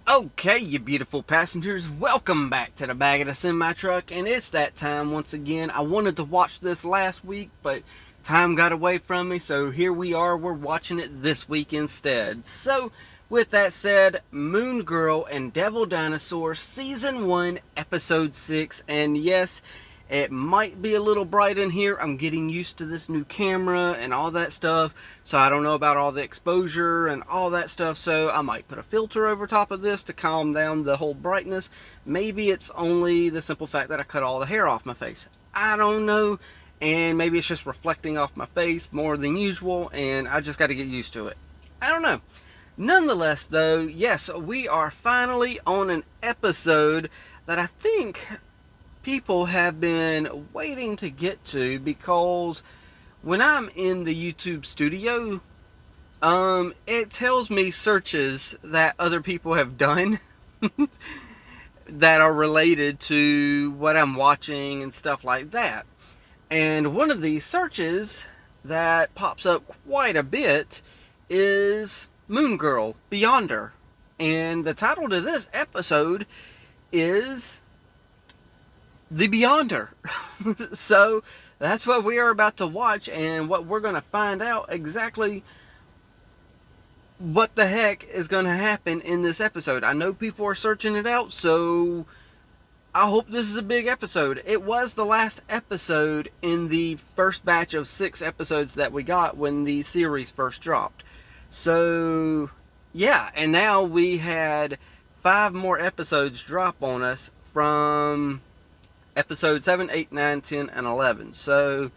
Okay, you beautiful passengers, welcome back to the Bag of the Semi-Truck, and it's that time once again. I wanted to watch this last week, but time got away from me, so here we are, we're watching it this week instead. So, with that said, Moon Girl and Devil Dinosaur Season 1, Episode 6, and yes, it might be a little bright in here. I'm getting used to this new camera and all that stuff, so I don't know about all the exposure and all that stuff, so I might put a filter over top of this to calm down the whole brightness. Maybe it's only the simple fact that I cut all the hair off my face. I don't know, and maybe it's just reflecting off my face more than usual, and I just got to get used to it. I don't know. Nonetheless, though, yes, we are finally on an episode that I think people have been waiting to get to, because when I'm in the YouTube studio, it tells me searches that other people have done that are related to what I'm watching and stuff like that. And one of these searches that pops up quite a bit is Moon Girl Beyonder. And the title to this episode is The Beyonder. So that's what we are about to watch, and what we're going to find out exactly what the heck is going to happen in this episode. I know people are searching it out, so I hope this is a big episode. It was the last episode in the first batch of 6 episodes that we got when the series first dropped. So yeah, and now we had 5 more episodes drop on us from episode 7, 8, 9, 10, and 11. So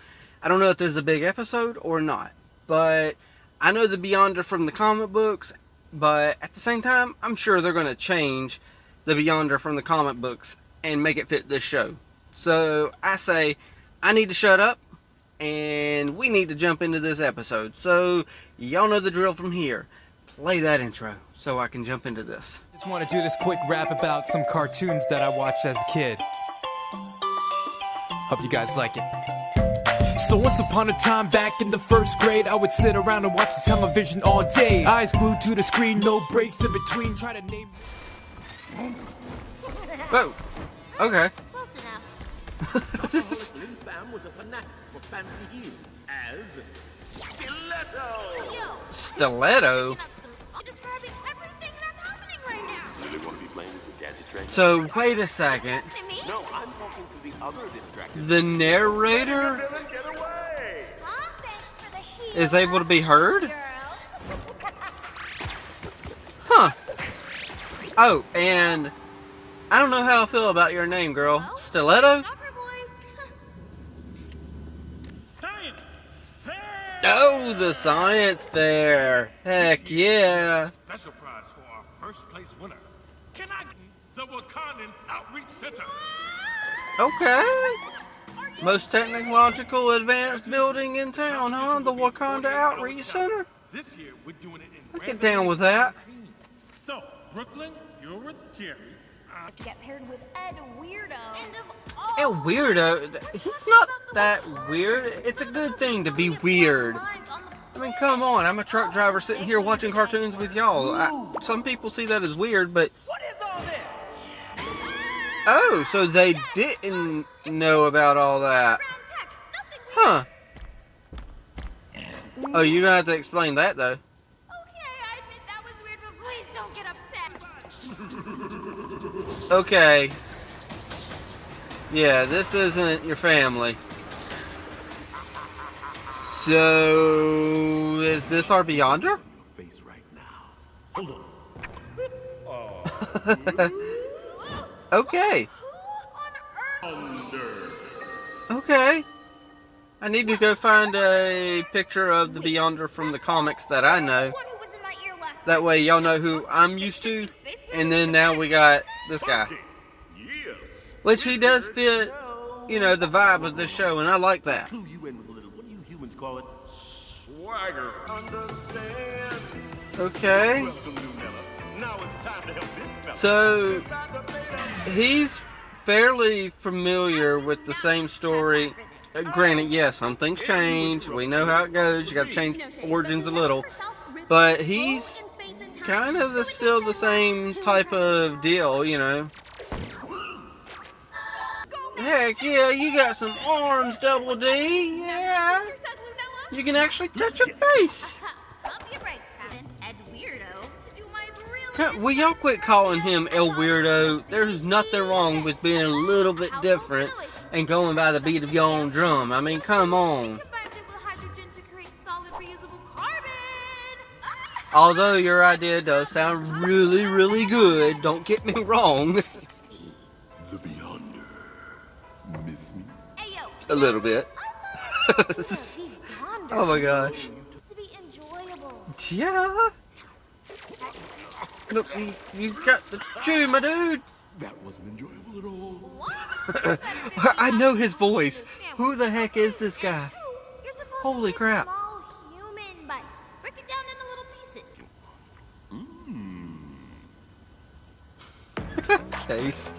I don't know if this is a big episode or not, but I know the Beyonder from the comic books, but at the same time, I'm sure they're going to change the Beyonder from the comic books and make it fit this show. So I say, I need to shut up, and we need to jump into this episode. So y'all know the drill from here. Play that intro so I can jump into this. Just want to do this quick rap about some cartoons that I watched as a kid. Hope you guys like it. So once upon a time back in the first grade, I would sit around and watch the television all day. Eyes glued to the screen, no breaks in between, try to name... Whoa, okay. Close enough. Blue Bam was a fanatic for fancy heels as Stiletto. Yo, Stiletto? I'm describing everything that's happening right now. Really want to be playing with the gadget train? So wait a second. To me? No, I'm talking to the other distracted. The narrator Get away! Huh? Thanks for the heel. is able to be heard? Girl. Huh. Oh, and I don't know how I feel about your name, girl. Well, Stiletto? Soccer boys. Science fair! Oh, the science fair. Heck yeah. Special prize for our first place winner. Can I get the Wakandan Outreach Center? Okay. Most technological advanced building in town, huh? The Wakanda Outreach Center? This year we're doing it in I get down with that. teams. So, Brooklyn, you're with Jerry. Get paired with Ed Weirdo. And of all A weirdo. He's not that weird. It's a good thing to be weird. I mean, come on. I'm a truck driver sitting here watching cartoons with y'all. Some people see that as weird, but... What is all this? Oh, so they didn't know about all that. Huh. Oh, you're gonna have to explain that, though. Okay, I admit that was weird, but please don't get upset. Okay. Yeah, this isn't your family. So, is this our Beyonder? Face right now. Hold on. Okay. Who on earth? Okay. I need to go find a picture of the Beyonder from the comics that I know. One who was in my ear last That way y'all know who I'm used to. And then now we got this guy. Yes. Which he does fit, you know, the vibe of this show, and I like that. Clue you in with a little, what do you humans call it? Swagger. Understand? Okay. Welcome, Lunella. Now it's time to help this fella. So, Decide the fate. he's fairly familiar with the same story. Granted, yes, some things change. We know how it goes. You gotta change origins a little. But he's kind of still the same type of deal, you know. Heck yeah, you got some arms, Double D. Yeah. You can actually touch your face. Pump your brakes, Patents. Ed Weirdo, to do my really Will y'all quit calling him El Weirdo? There's nothing wrong with being a little bit different and going by the beat of your own drum. I mean, come on. combines it with hydrogen to create solid reusable carbon. Although your idea does sound really, really good, don't get me wrong. The Beyonder. Miss me? Ayo. A little bit. Oh my gosh. To be enjoyable. Yeah. Look, you got the chew, my dude. That wasn't enjoyable at all. What? I know his voice. Who the heck is this guy? You're supposed Holy to crap. Small human bites. Break it down into little pieces. Case.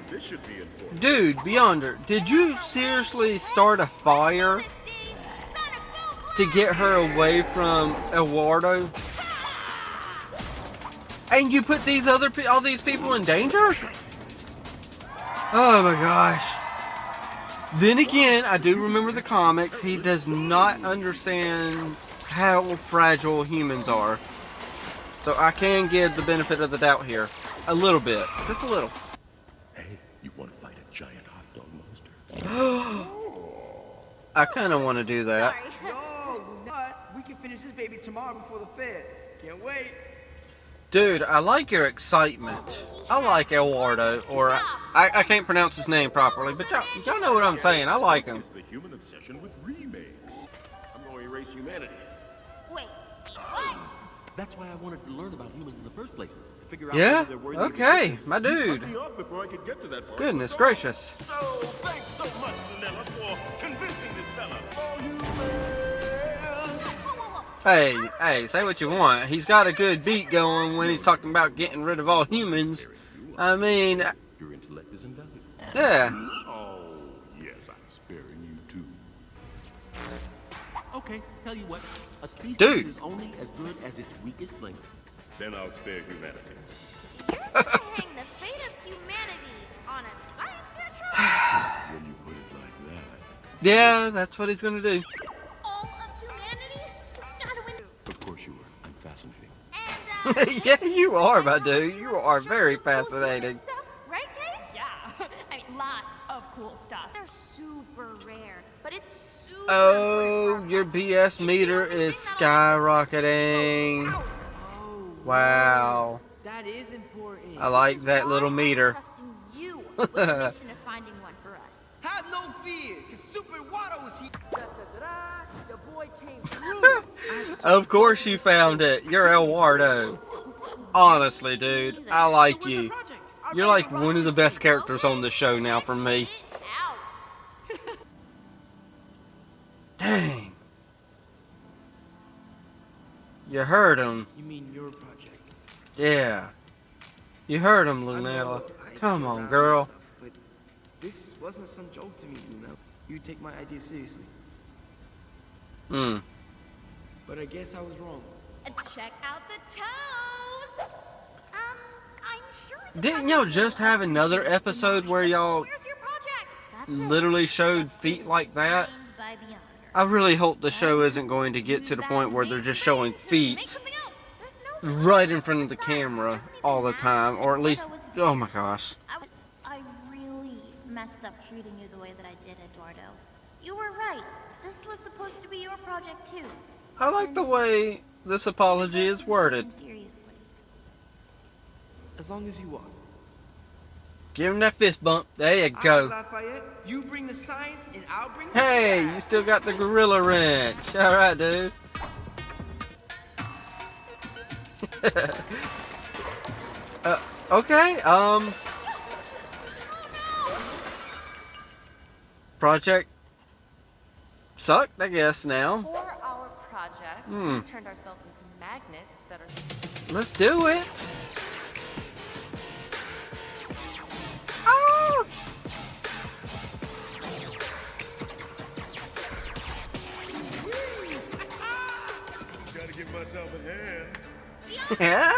This should be important. Dude, Beyonder, did you seriously start a fire to get her away from Eduardo? And you put these all these people in danger? Oh my gosh. Then again, I do remember the comics. He does not understand how fragile humans are. So I can give the benefit of the doubt here. A little bit. Just a little. Hey, you want to fight a giant hot dog monster? I kind of want to do that. Sorry. No, not. We can finish this baby tomorrow before the fair. Can't wait. Dude, I like your excitement. I like Eduardo, or I can't pronounce his name properly, but y'all know what I'm saying. I like him. It's the human obsession with remakes. I'm going to erase humanity. Wait. What? That's why I wanted to learn about humans in the first place. To figure out Yeah? whether they're worthy of Okay, existence. my dude. Cut me off before I could get to that part. Goodness gracious. So, thanks so much, Vanilla, for convincing this fella. Oh, you Hey, say what you want. He's got a good beat going when he's talking about getting rid of all humans. I mean, Your intellect is invaluable. yeah. Oh, yes, I'm sparing you too. Okay, tell you what. A species Dude. is only as good as its weakest link. Then I'll spare humanity. You're gonna hang the fate of humanity on a science fair truck? When you put it like that. Yeah, that's what he's gonna do. All of humanity? Gotta win. Of course you are. I'm fascinating. And, Yeah, you are, my dude. You are very fascinating. Stuff, right, Case? Yeah, I mean, lots of cool stuff. They're super rare, but it's super Oh, rare. your BS meter is skyrocketing. Ow. Oh, Wow. that is important. I like that little Why I'm meter. trusting you with the mission of finding one for us. Have no fear, because Super Watto is here. Da-da-da-da, your boy came through. Of course you found it. You're Eduardo. Honestly, dude, I like What's the you. project? I'll You're take like a rock one of the and best see. characters on the show now for me. Out. Dang. You heard him. You mean your project? Yeah. You heard him, I know Lunella. I Come care on, about girl. stuff, but this wasn't some joke to me, you know. You take my idea seriously. Hmm. But I guess I was wrong. Check out the toes. I'm sure the Didn't y'all just have another episode where y'all Where's your project? That's it. literally showed feet like that? Trained by Beyonder. I really hope the show isn't going to get to the point where they're just showing Make feet something else. There's no right in front of the camera all the time, or at least, oh my gosh. I really messed up treating you the way that I did, Eduardo. You were right. This was supposed to be your project too. I like the way this apology is worded. Seriously. As long as you are. Give him that fist bump. There you Alright, go. Lafayette, you bring the science and I'll bring the Hey, style. you still got the gorilla wrench. All right, dude. Okay. Project sucked, I guess. Now, For our project, Hmm. we turned ourselves into magnets that are let's do it. Oh! Gotta give myself a hand. Yeah.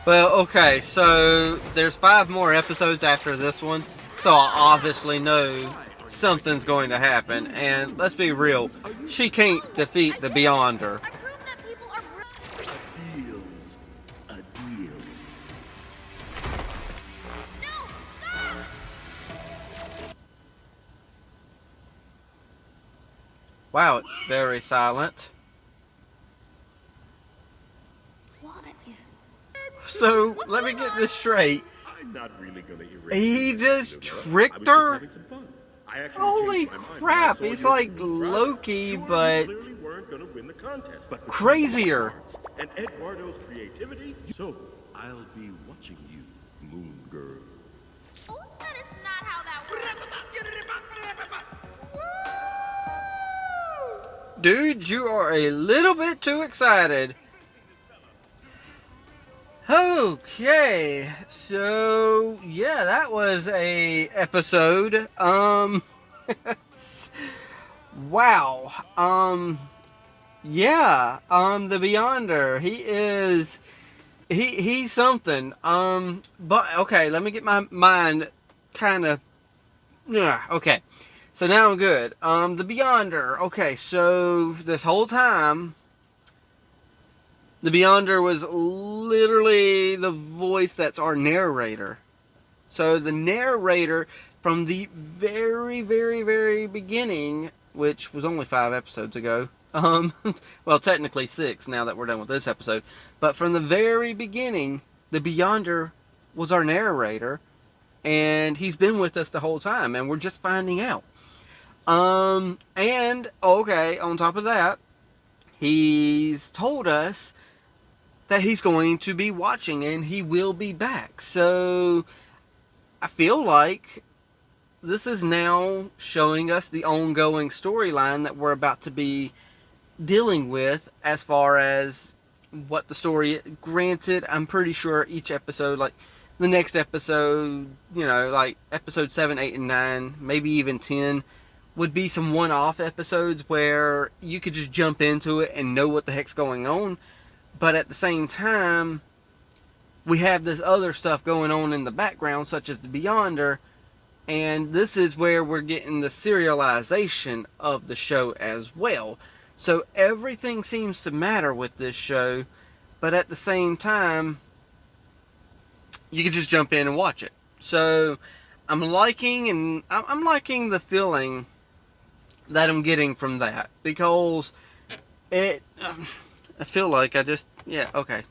Well, okay, so there's 5 more episodes after this one, so I obviously know something's going to happen. And let's be real, she can't defeat the Beyonder. I proved that people are Deal's a deal. No! Stop! Wow, it's very silent. What? So, let me get this straight. I'm not really gonna erase He it, just Nova. tricked I was just her? having some fun. I actually Holy changed my mind when I crap, saw he's your like team product. Loki, Sure, but you clearly weren't gonna win the contest, but with crazier. your smarts and Eduardo's creativity. So I'll be watching you, Moon Girl. Oh, that is not how that works. Dude, you are a little bit too excited. Okay, so yeah, that was a episode. Wow. Yeah. The Beyonder. He's something. But okay, let me get my mind kind of. Yeah. Okay. So now I'm good. The Beyonder. Okay, so this whole time, the Beyonder was literally the voice that's our narrator. So the narrator from the very, very, very beginning, which was only 5 episodes ago. Well, technically 6 now that we're done with this episode. But from the very beginning, the Beyonder was our narrator, and he's been with us the whole time, and we're just finding out. And okay, on top of that, he's told us that he's going to be watching and he will be back. So I feel like this is now showing us the ongoing storyline that we're about to be dealing with as far as what the story is. Granted, I'm pretty sure each episode, like the next episode, you know, like episode 7, 8, and 9, maybe even 10, would be some one-off episodes where you could just jump into it and know what the heck's going on. But at the same time, we have this other stuff going on in the background, such as the Beyonder, and this is where we're getting the serialization of the show as well. So everything seems to matter with this show, but at the same time, you can just jump in and watch it. So I'm liking the feeling that I'm getting from that, because it I feel like I just, yeah, okay.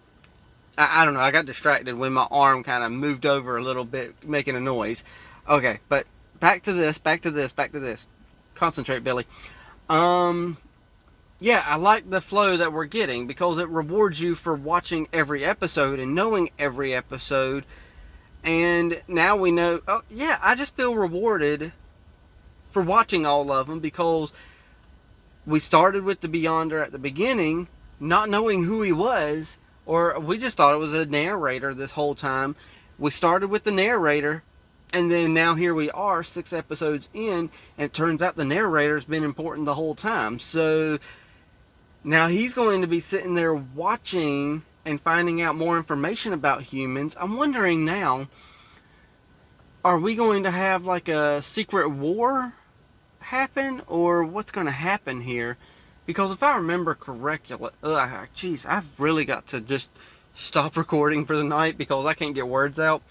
I don't know, I got distracted when my arm kind of moved over a little bit, making a noise. Okay, but back to this. Concentrate, Billy. Yeah, I like the flow that we're getting, because it rewards you for watching every episode and knowing every episode. And now we know, oh yeah, I just feel rewarded for watching all of them, because we started with the Beyonder at the beginning, not knowing who he was, or we just thought it was a narrator this whole time. We started with the narrator, and then now here we are 6 episodes in, and it turns out the narrator's been important the whole time. So now he's going to be sitting there watching and finding out more information about humans. I'm wondering now, are we going to have like a secret war happen, or what's going to happen here? Because if I remember correctly, jeez, I've really got to just stop recording for the night because I can't get words out.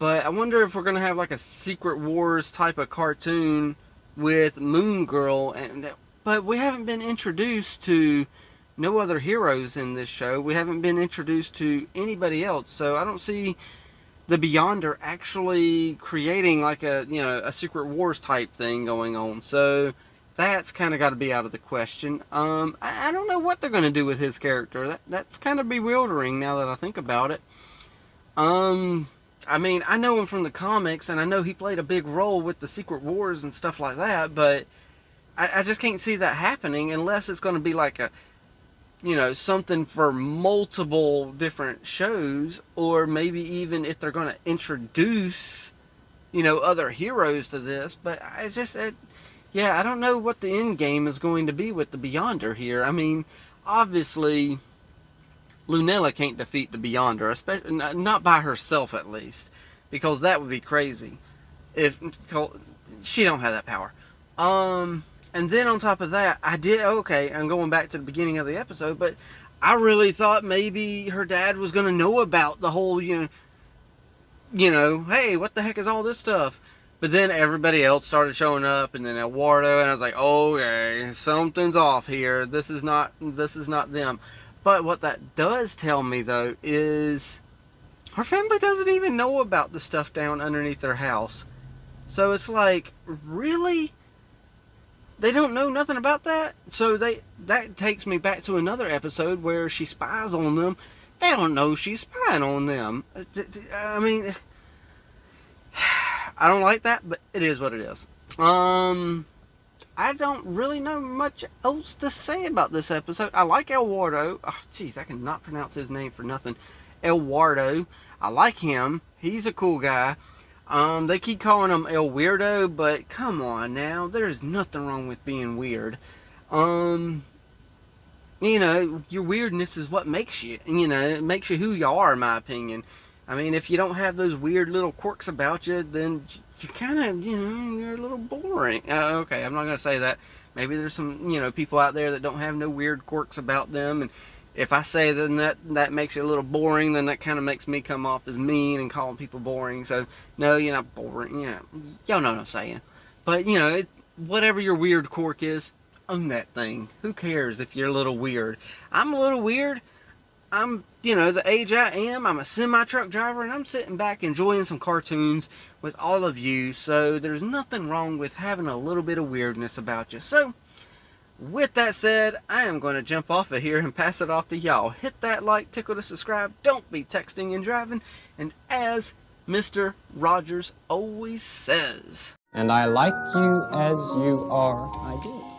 But I wonder if we're going to have like a Secret Wars type of cartoon with Moon Girl, but we haven't been introduced to no other heroes in this show. We haven't been introduced to anybody else, so I don't see the Beyonder actually creating like a Secret Wars type thing going on. So that's kind of got to be out of the question. I don't know what they're going to do with his character. That's kind of bewildering now that I think about it. I mean, I know him from the comics, and I know he played a big role with the Secret Wars and stuff like that, but I just can't see that happening unless it's going to be like a, something for multiple different shows, or maybe even if they're going to introduce, other heroes to this. But I don't know what the end game is going to be with the Beyonder here. I mean, obviously Lunella can't defeat the Beyonder, especially not by herself at least, because that would be crazy. If she don't have that power. And then on top of that, I'm going back to the beginning of the episode, but I really thought maybe her dad was going to know about the whole, hey, what the heck is all this stuff? But then everybody else started showing up, and then Eduardo, and I was like, okay, something's off here. This is not them. But what that does tell me, though, is her family doesn't even know about the stuff down underneath their house. So it's like, really? They don't know nothing about that? So that takes me back to another episode where she spies on them. They don't know she's spying on them. I mean, I don't like that, but it is what it is. I don't really know much else to say about this episode. I like Eduardo. Oh, jeez, I cannot pronounce his name for nothing. Eduardo. I like him. He's a cool guy. They keep calling him El Weirdo, but come on now. There's nothing wrong with being weird. Your weirdness is what makes you. It makes you who you are, in my opinion. I mean, if you don't have those weird little quirks about you, then you kind of, you're a little boring. Okay, I'm not going to say that. Maybe there's some, people out there that don't have no weird quirks about them. And if I say then that makes you a little boring, then that kind of makes me come off as mean and calling people boring. So, no, you're not boring. Y'all know what I'm saying. But, whatever your weird quirk is, own that thing. Who cares if you're a little weird? I'm a little weird. I'm, the age I am, I'm a semi-truck driver, and I'm sitting back enjoying some cartoons with all of you, so there's nothing wrong with having a little bit of weirdness about you. So, with that said, I am going to jump off of here and pass it off to y'all. Hit that like, tickle to subscribe, don't be texting and driving, and as Mr. Rogers always says, and I like you as you are, I do.